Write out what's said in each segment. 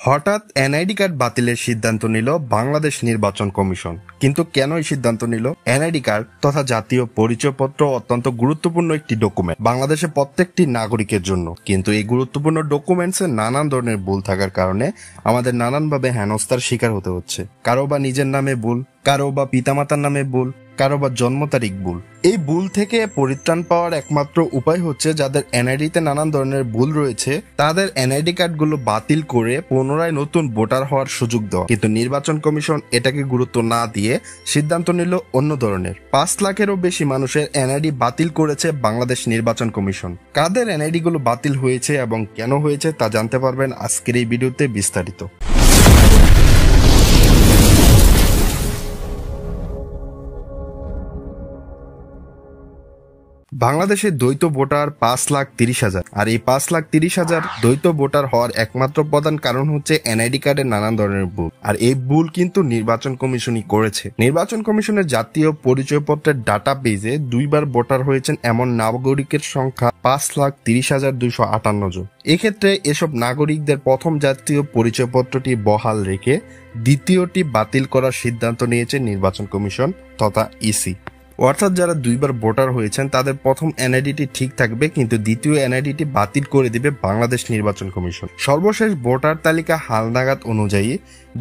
হঠাৎ NID card বাতিলের সিদ্ধান্ত নিল বাংলাদেশ নির্বাচন কমিশন। কিন্তু কেন এই সিদ্ধান্ত নিল? এনআইডি কার্ড তথা জাতীয় পরিচয়পত্র অত্যন্ত গুরুত্বপূর্ণ একটি ডকুমেন্ট বাংলাদেশের প্রত্যেকটি নাগরিকের জন্য। কিন্তু এই গুরুত্বপূর্ণ ডকুমেন্টসে নানান ধরনের ভুল থাকার কারণে আমাদের নানানভাবে হেনস্থার শিকার হতে হচ্ছে। কারো বা নিজের নামে ভুল, কারো বা পিতামাতার নামে ভুল, কারো বা জন্ম তারিখ ভুল। এই ভুল থেকে পরিত্রাণ পাওয়ার একমাত্র উপায় হচ্ছে যাদের এনআইডিতে নানান ধরনের ভুল রয়েছে তাদের এনআইডি কার্ডগুলো বাতিল করে পুনরায় নতুন ভোটার হওয়ার সুযোগ দেওয়া। কিন্তু নির্বাচন কমিশন এটাকে গুরুত্ব না দিয়ে সিদ্ধান্ত নিল অন্য ধরনের। 5 লাখেরও বেশি মানুষের এনআইডি বাতিল করেছে বাংলাদেশ নির্বাচন কমিশন। কাদের এনআইডি গুলো বাতিল হয়েছে এবং কেন হয়েছে তা জানতে পারবেন আজকের এই ভিডিওতে বিস্তারিত। বাংলাদেশে দ্বৈত ভোটার 5,30,000। আর এই 5,30,000 দ্বৈত ভোটার হওয়ার একমাত্র প্রধান কারণ হচ্ছে এনআইডি কার্ডের নানান ধরনের ভুল। আর এই ভুল কিন্তু নির্বাচন কমিশনই করেছে। নির্বাচন কমিশনের জাতীয় পরিচয়পত্রের ডাটা পেজে 2 বার ভোটার হয়েছেন এমন নাগরিকের সংখ্যা 5,30,258 জন। এক্ষেত্রে এসব নাগরিকদের প্রথম জাতীয় পরিচয়পত্রটি বহাল রেখে দ্বিতীয়টি বাতিল করার সিদ্ধান্ত নিয়েছে নির্বাচন কমিশন তথা ইসি। অর্থাৎ যারা 2 বার ভোটার হয়েছেন তাদের প্রথম এনআইডিটি ঠিক থাকবে, কিন্তু দ্বিতীয় এনআইডিটি বাতিল করে দিবে বাংলাদেশ নির্বাচন কমিশন। সর্বশেষ ভোটার তালিকা হালনাগাদ অনুযায়ী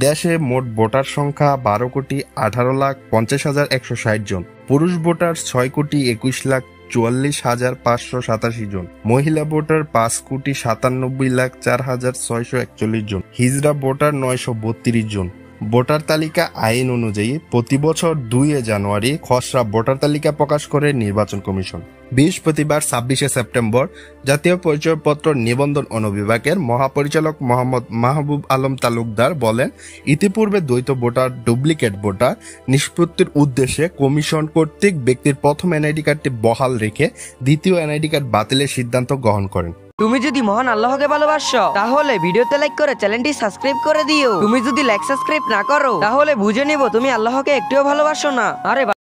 দেশে মোট ভোটার সংখ্যা 12,18,50,160 জন। পুরুষ ভোটার 6,21,44,587 জন। মহিলা ভোটার 5,97,04,641 জন। হিজড়া ভোটার 932 জন। ভোটার তালিকা আইন অনুযায়ী প্রতি বছর 2 জানুয়ারি খসড়া ভোটার তালিকা প্রকাশ করে নির্বাচন কমিশন। বৃহস্পতিবার 26 সেপ্টেম্বর জাতীয় পরিচয়পত্র নিবন্ধন অনুবিভাগের মহাপরিচালক মোহাম্মদ মাহবুব আলম তালুকদার বলেন, ইতিপূর্বে দ্বৈত ভোটার, ডুপ্লিকেট ভোটার নিষ্পত্তির উদ্দেশ্যে কমিশন কর্তৃক ব্যক্তির প্রথম এনআইডি কার্ডটি বহাল রেখে দ্বিতীয় এনআইডি কার্ড বাতিলের সিদ্ধান্ত গ্রহণ করেন। তুমি যদি মহান আল্লাহকে ভালোবাসো তাহলে ভিডিওতে লাইক করে চ্যানেলটি সাবস্ক্রাইব করে দিও। তুমি যদি লাইক সাবস্ক্রাইব না করো তাহলে বুঝে নিব তুমি আল্লাহকে একটুও ভালোবাসো না। আরে